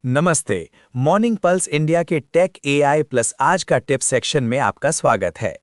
नमस्ते। Morning pulse India के take AI plus आज का टिप सेक्शन में आपका स्वागत है।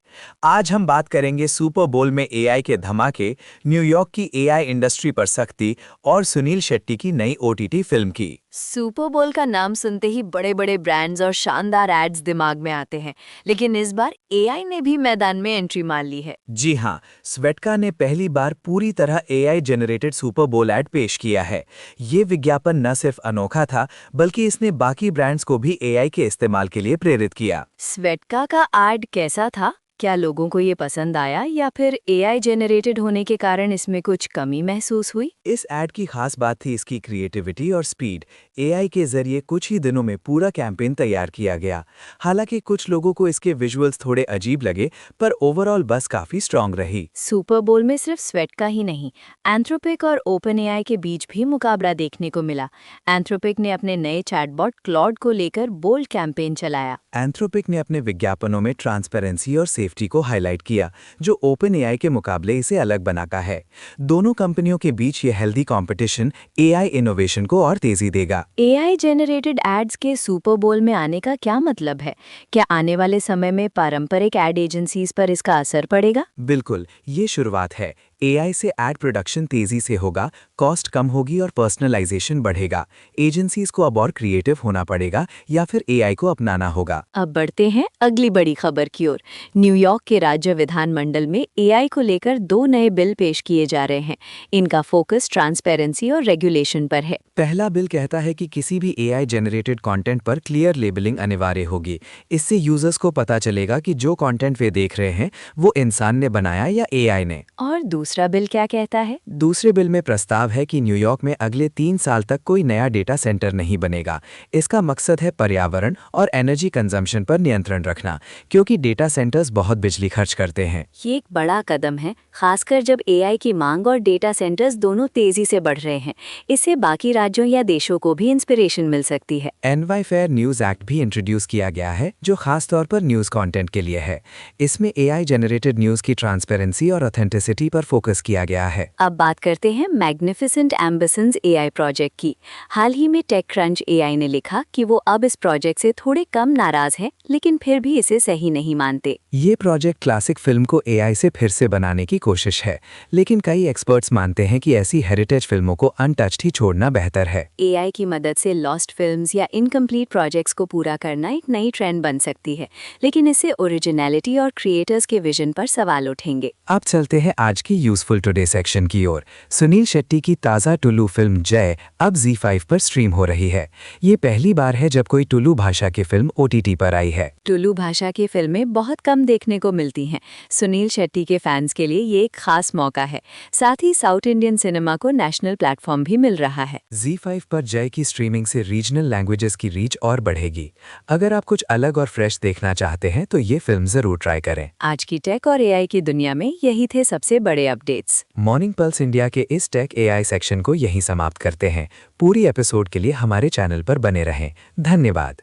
आज हम बात करेंगे सुपर बोल में एआई के धमाके, न्यूयॉर्क की एआई इंडस्ट्री पर सख्ती और सुनील शेट्टी की नई ओटीटी फिल्म की। सुपर बोल का नाम सुनते ही बड़े बड़े ब्रांड्स और शानदार एड्स दिमाग में आते हैं, लेकिन इस बार एआई ने भी मैदान में एंट्री मार ली है। जी हाँ, स्वेटका ने पहली बार पूरी तरह एआई जनरेटेड सुपर बोल एड पेश किया है। ये विज्ञापन न सिर्फ अनोखा था, बल्कि इसने बाकी ब्रांड्स को भी एआई के इस्तेमाल के लिए प्रेरित किया। स्वेटका का एड कैसा था? क्या लोगों को ये पसंद आया या फिर एआई जनरेटेड होने के कारण इसमें कुछ कमी महसूस हुई? इस एड की खास बात थी इसकी क्रिएटिविटी और स्पीड। एआई के जरिए कुछ ही दिनों में पूरा कैंपेन तैयार किया गया। हालांकि कुछ लोगों को इसके विजुअल्स थोड़े अजीब लगे, पर ओवरऑल बस काफी स्ट्रांग रही। सुपर बोल में सिर्फ स्वेटका ही नहीं, एंथ्रोपिक और ओपन एआई के बीच भी मुकाबला देखने को मिला। एंथ्रोपिक ने अपने नए चैटबॉट क्लॉड को लेकर बोल्ड कैंपेन चलाया। एंथ्रोपिक ने अपने विज्ञापनों में ट्रांसपेरेंसी और सेफ्टी को हाईलाइट किया, जो ओपन एआई के मुकाबले इसे अलग बनाता है। दोनों कंपनियों के बीच ये हेल्दी कंपटीशन एआई इनोवेशन को और तेजी देगा। एआई जेनरेटेड एड्स के सुपर बोल में आने का क्या मतलब है? क्या आने वाले समय में पारंपरिक एड एजेंसीज पर इसका असर पड़ेगा? बिल्कुल, ये शुरुआत है। एआई से एड प्रोडक्शन तेजी से होगा, कॉस्ट कम होगी और पर्सनलाइजेशन बढ़ेगा। एजेंसीज को अब और क्रिएटिव होना पड़ेगा या फिर एआई को अपनाना होगा। अब बढ़ते हैं अगली बड़ी खबर की ओर। न्यूयॉर्क के राज्य विधानमंडल में एआई को लेकर 2 नए बिल पेश किए जा रहे हैं। इनका फोकस ट्रांसपेरेंसी और रेगुलेशन पर है। पहला बिल कहता है कि किसी भी एआई जनरेटेड कंटेंट पर क्लियर लेबलिंग अनिवार्य होगी। इससे यूजर्स को पता चलेगा कि जो कंटेंट वे देख रहे हैं वो इंसान ने बनाया या एआई ने। और दूसरा बिल क्या कहता है? दूसरे बिल में प्रस्ताव है कि न्यूयॉर्क में अगले 3 साल तक कोई नया डेटा सेंटर नहीं बनेगा। इसका मकसद है पर्यावरण और एनर्जी कंजम्पशन पर नियंत्रण रखना, क्योंकि डेटा सेंटर्स बहुत बिजली खर्च करते हैं। ये एक बड़ा कदम है, खासकर जब एआई की मांग और डेटा सेंटर्स दोनों तेजी से बढ़ रहे हैं। इससे बाकी राज्यों या देशों को भी इंस्पिरेशन मिल सकती है। एनवाई फेयर न्यूज एक्ट भी इंट्रोड्यूस किया गया है, जो खास तौर पर न्यूज कंटेंट के लिए है। इसमें एआई जनरेटेड न्यूज की ट्रांसपेरेंसी और ऑथेंटिसिटी पर फोकस किया गया है। अब बात करते हैं मैग्निफिसेंट एम्बिशंस एआई प्रोजेक्ट की। हाल ही में टेक क्रंच एआई ने लिखा कि वो अब इस प्रोजेक्ट से थोड़े कम नाराज हैं, लेकिन फिर भी इसे सही नहीं मानते। ये प्रोजेक्ट क्लासिक फिल्म को एआई से फिर से बनाने की कोशिश है, लेकिन कई एक्सपर्ट्स मानते हैं कि ऐसी हेरिटेज फिल्मों को अनटच्ड ही छोड़ना बेहतर है। एआई की मदद से लॉस्ट फिल्म्स या इनकम्प्लीट प्रोजेक्ट्स को पूरा करना एक नई ट्रेंड बन सकती है, लेकिन इससे ओरिजिनलिटी और क्रिएटर्स के विजन पर सवाल उठेंगे। अब चलते हैं आज की यूजफुल टुडे सेक्शन की ओर। सुनील शेट्टी की ताज़ा टुलू फिल्म जय अब ZEE5 पर स्ट्रीम हो रही है। ये पहली बार है जब कोई टुलू भाषा की फिल्म ओटीटी पर आई है। टुलू भाषा की फिल्में बहुत कम देखने को मिलती हैं। सुनील शेट्टी के फैंस के लिए ये एक खास मौका है। साथ ही साउथ इंडियन सिनेमा को नेशनल प्लेटफॉर्म भी मिल रहा है। ZEE5 पर जय की स्ट्रीमिंग से रीजनल लैंग्वेजेस की रीच और बढ़ेगी। अगर आप कुछ अलग और फ्रेश देखना चाहते हैं तो ये फिल्म जरूर ट्राई करें। आज की टेक और एआई की दुनिया में यही थे सबसे बड़े अपडेट्स। मॉर्निंग पल्स इंडिया के इस टेक एआई सेक्शन को यहीं समाप्त करते हैं। पूरी एपिसोड के लिए हमारे चैनल पर बने रहें। धन्यवाद।